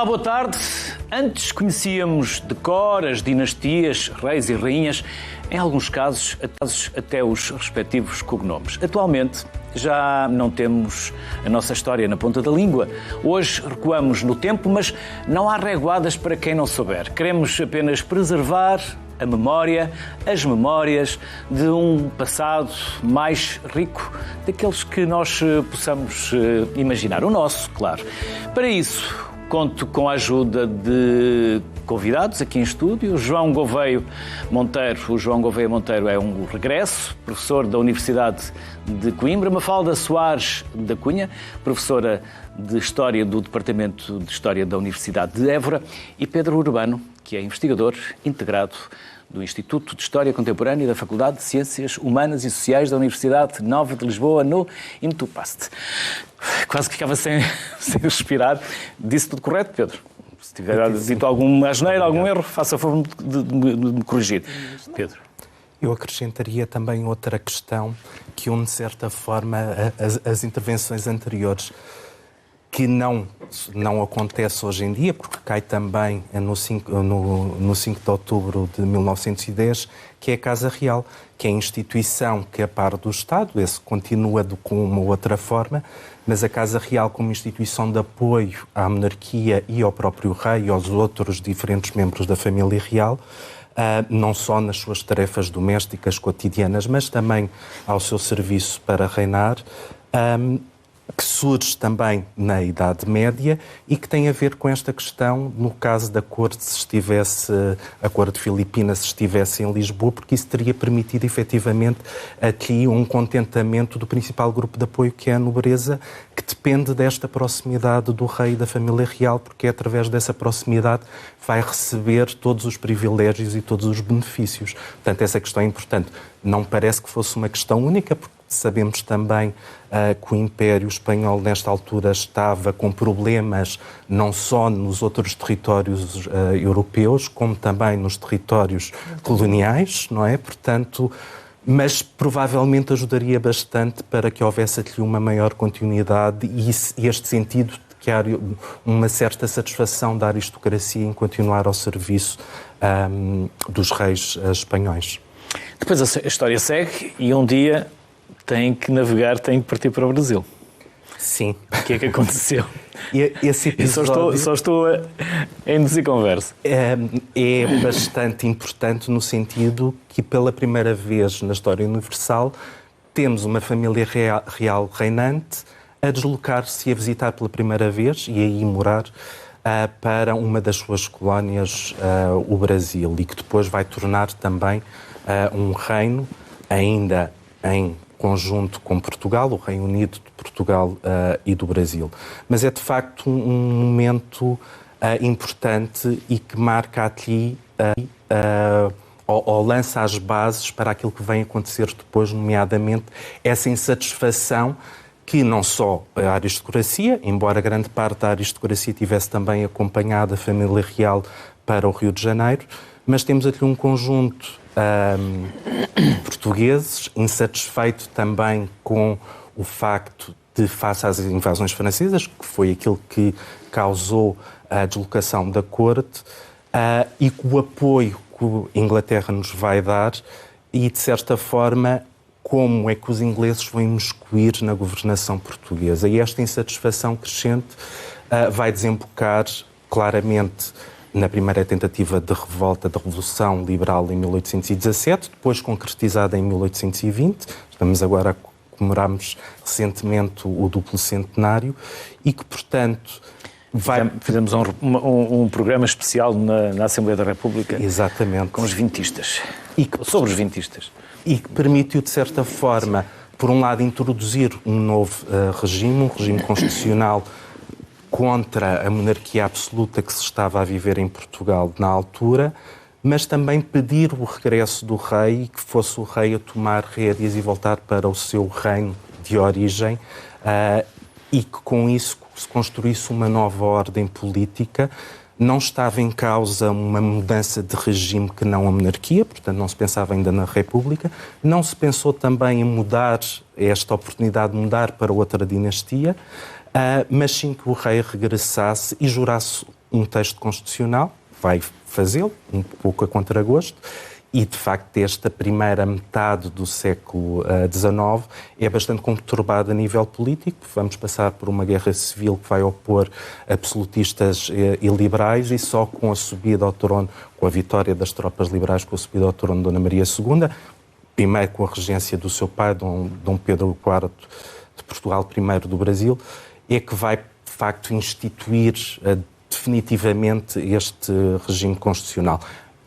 Olá, boa tarde. Antes conhecíamos de cor as dinastias, reis e rainhas, em alguns casos até os respectivos cognomes. Atualmente já não temos a nossa história na ponta da língua. Hoje recuamos no tempo, mas não há reguadas para quem não souber. Queremos apenas preservar a memória, as memórias de um passado mais rico daqueles que nós possamos imaginar. O nosso, claro. Para isso, conto com a ajuda de convidados aqui em estúdio. João Gouveia Monteiro. O João Gouveia Monteiro é um regresso, professor da Universidade de Coimbra. Mafalda Soares da Cunha, professora de História do Departamento de História da Universidade de Évora. E Pedro Urbano, que é investigador integrado do Instituto de História Contemporânea da Faculdade de Ciências Humanas e Sociais da Universidade Nova de Lisboa, no IMTUPAST. Quase que ficava sem respirar. Disse tudo correto, Pedro? Se tiver dito alguma asneira, algum erro, faça a favor de me corrigir. Pedro. Eu acrescentaria também outra questão que une, de certa forma, as intervenções anteriores, que não acontece hoje em dia, porque cai também no 5 de outubro de 1910, que é a Casa Real, que é a instituição que, a par do Estado, esse continua com uma outra forma, mas a Casa Real como instituição de apoio à monarquia e ao próprio rei e aos outros diferentes membros da família real, não só nas suas tarefas domésticas cotidianas, mas também ao seu serviço para reinar, que surge também na Idade Média e que tem a ver com esta questão, no caso da corte, se estivesse, a corte filipina se estivesse em Lisboa, porque isso teria permitido efetivamente aqui um contentamento do principal grupo de apoio, que é a nobreza, que depende desta proximidade do rei e da família real, porque é através dessa proximidade vai receber todos os privilégios e todos os benefícios. Portanto, essa questão é importante. Não parece que fosse uma questão única, porque sabemos também que o Império Espanhol, nesta altura, estava com problemas não só nos outros territórios europeus, como também nos territórios coloniais, não é? Portanto, mas provavelmente ajudaria bastante para que houvesse aqui uma maior continuidade e este sentido de que há uma certa satisfação da aristocracia em continuar ao serviço dos reis espanhóis. Depois a história segue e um dia tem que navegar, tem que partir para o Brasil. Sim. O que é que aconteceu? Esse episódio... Só estou a induzir conversa. É bastante importante no sentido que, pela primeira vez na história universal, temos uma família real reinante a deslocar-se e a visitar pela primeira vez e aí morar para uma das suas colónias, o Brasil, e que depois vai tornar também um reino, ainda em conjunto com Portugal, o Reino Unido de Portugal e do Brasil. Mas é, de facto, um momento importante e que marca aqui ou lança as bases para aquilo que vem acontecer depois, nomeadamente essa insatisfação que não só a aristocracia, embora grande parte da aristocracia tivesse também acompanhado a família real para o Rio de Janeiro, mas temos aqui um conjunto portugueses, insatisfeito também com o facto de, face às invasões francesas, que foi aquilo que causou a deslocação da corte, e com o apoio que a Inglaterra nos vai dar e, de certa forma, como é que os ingleses vão imiscuir na governação portuguesa. E esta insatisfação crescente vai desembocar claramente na primeira tentativa de revolta da Revolução Liberal em 1817, depois concretizada em 1820, estamos agora a comemorarmos recentemente o duplo centenário, e que, portanto, Fizemos um programa especial na Assembleia da República. Exatamente. Com os vintistas. Sobre os vintistas. E que permitiu, de certa forma, por um lado, introduzir um novo regime, um regime constitucional contra a monarquia absoluta que se estava a viver em Portugal na altura, mas também pedir o regresso do rei e que fosse o rei a tomar rédeas e voltar para o seu reino de origem, e que com isso se construísse uma nova ordem política. Não estava em causa uma mudança de regime que não a monarquia, portanto não se pensava ainda na República, não se pensou também em mudar, esta oportunidade de mudar para outra dinastia, mas sim que o rei regressasse e jurasse um texto constitucional, vai fazê-lo, um pouco a contragosto, e, de facto, esta primeira metade do século XIX é bastante conturbada a nível político. Vamos passar por uma guerra civil que vai opor absolutistas e liberais, e só com a subida ao trono, com a vitória das tropas liberais, com a subida ao trono de Dona Maria II, primeiro com a regência do seu pai, Dom Pedro IV de Portugal, primeiro do Brasil, é que vai, de facto, instituir definitivamente este regime constitucional.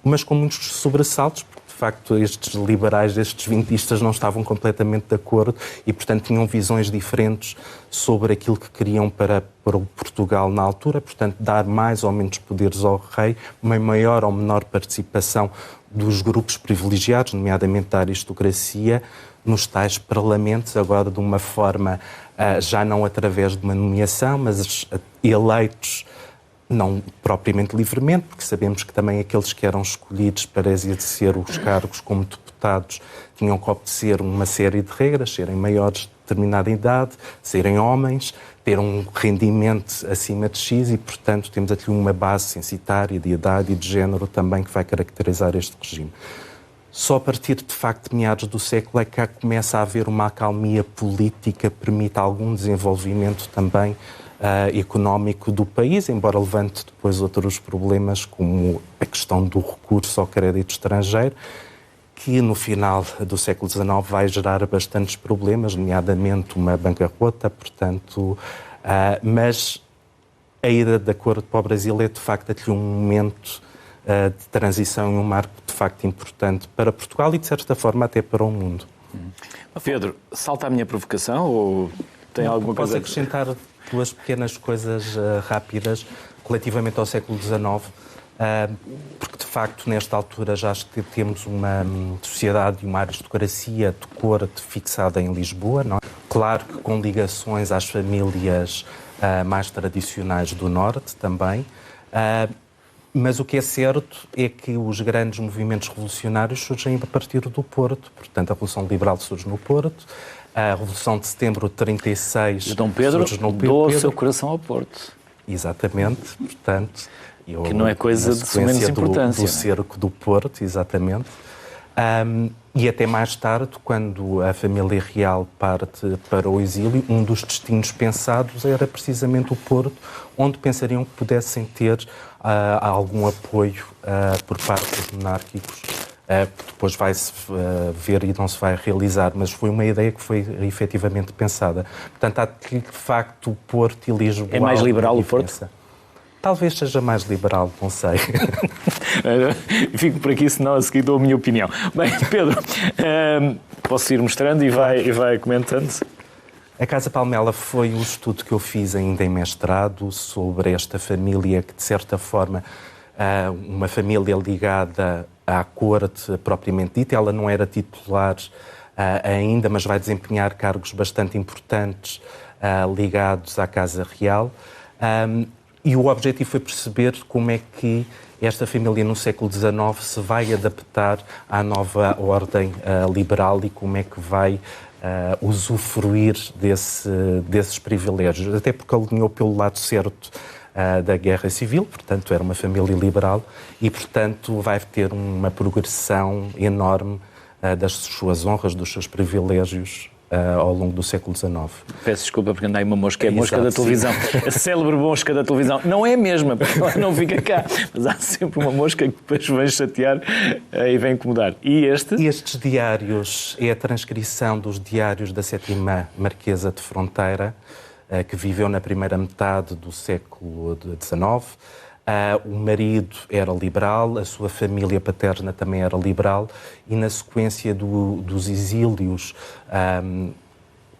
Mas com muitos sobressaltos, porque de facto estes liberais, estes vintistas não estavam completamente de acordo e, portanto, tinham visões diferentes sobre aquilo que queriam para o Portugal na altura, portanto, dar mais ou menos poderes ao rei, uma maior ou menor participação dos grupos privilegiados, nomeadamente da aristocracia, nos tais parlamentos, agora de uma forma, já não através de uma nomeação, mas eleitos não propriamente livremente, porque sabemos que também aqueles que eram escolhidos para exercer os cargos como deputados tinham que obedecer uma série de regras, serem maiores de determinada idade, serem homens, ter um rendimento acima de X e, portanto, temos aqui uma base censitária de idade e de género também que vai caracterizar este regime. Só a partir, de facto, de meados do século é que começa a haver uma acalmia política, permite algum desenvolvimento também económico do país, embora levante depois outros problemas, como a questão do recurso ao crédito estrangeiro, que no final do século XIX vai gerar bastantes problemas, nomeadamente uma bancarrota, portanto, mas a ida de acordo para o Brasil é de facto aqui um momento de transição e um marco de facto importante para Portugal e de certa forma até para o mundo. Pedro, salta a minha provocação ou tem alguma coisa? Posso acrescentar duas pequenas coisas rápidas relativamente ao século XIX, porque de facto nesta altura já temos uma sociedade e uma aristocracia de corte fixada em Lisboa, não é? Claro que com ligações às famílias mais tradicionais do Norte também, mas o que é certo é que os grandes movimentos revolucionários surgem a partir do Porto, portanto a Revolução Liberal surge no Porto, a Revolução de Setembro de 36 Dom Pedro doa o seu coração ao Porto. Exatamente, portanto... Que não é coisa de menos importância. Do cerco do Porto, exatamente. E até mais tarde, quando a família real parte para o exílio, um dos destinos pensados era precisamente o Porto, onde pensariam que pudessem ter algum apoio por parte dos monárquicos. Depois vai-se ver e não se vai realizar, mas foi uma ideia que foi efetivamente pensada. Portanto, há de facto o Porto e Lisboa... É mais liberal o Porto? Talvez seja mais liberal, não sei. Fico por aqui, senão a seguir dou a minha opinião. Bem, Pedro, posso ir mostrando e vai comentando? A Casa Palmela foi o estudo que eu fiz ainda em mestrado sobre esta família que, de certa forma, uma família ligada à corte propriamente dita. Ela não era titular ainda, mas vai desempenhar cargos bastante importantes ligados à Casa Real. E o objetivo foi perceber como é que esta família no século XIX se vai adaptar à nova ordem liberal e como é que vai usufruir desses privilégios. Até porque alinhou pelo lado certo da Guerra Civil, portanto era uma família liberal e, portanto, vai ter uma progressão enorme das suas honras, dos seus privilégios ao longo do século XIX. Peço desculpa porque andei uma mosca, é a mosca da televisão. A célebre mosca da televisão. Não é a mesma, porque ela não fica cá, mas há sempre uma mosca que depois vem chatear e vem incomodar. E estes diários é a transcrição dos diários da 7ª Marquesa de Fronteira, que viveu na primeira metade do século XIX. O marido era liberal, a sua família paterna também era liberal e na sequência dos exílios,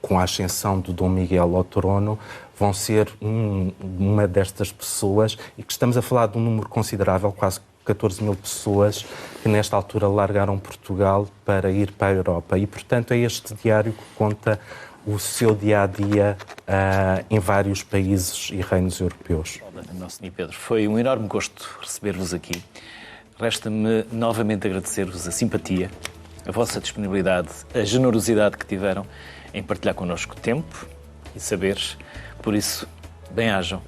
com a ascensão de Dom Miguel ao trono, vão ser uma destas pessoas e que estamos a falar de um número considerável, quase 14 mil pessoas que nesta altura largaram Portugal para ir para a Europa e, portanto, é este diário que conta o seu dia-a-dia em vários países e reinos europeus. Nosso Senhor Pedro, foi um enorme gosto receber-vos aqui. Resta-me novamente agradecer-vos a simpatia, a vossa disponibilidade, a generosidade que tiveram em partilhar connosco tempo e saberes. Por isso, bem-ajam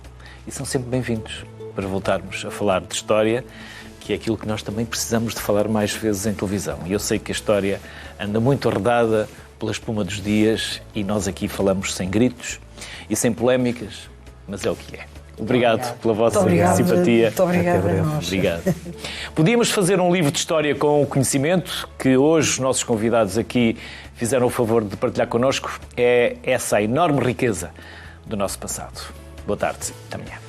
e são sempre bem-vindos. para voltarmos a falar de história, que é aquilo que nós também precisamos de falar mais vezes em televisão. E eu sei que a história anda muito arredada pela espuma dos dias e nós aqui falamos sem gritos e sem polémicas, mas é o que é. Obrigado pela vossa simpatia. Muito obrigada a nós. Obrigado. Podíamos fazer um livro de história com o conhecimento que hoje os nossos convidados aqui fizeram o favor de partilhar connosco. É essa a enorme riqueza do nosso passado. Boa tarde. Até amanhã.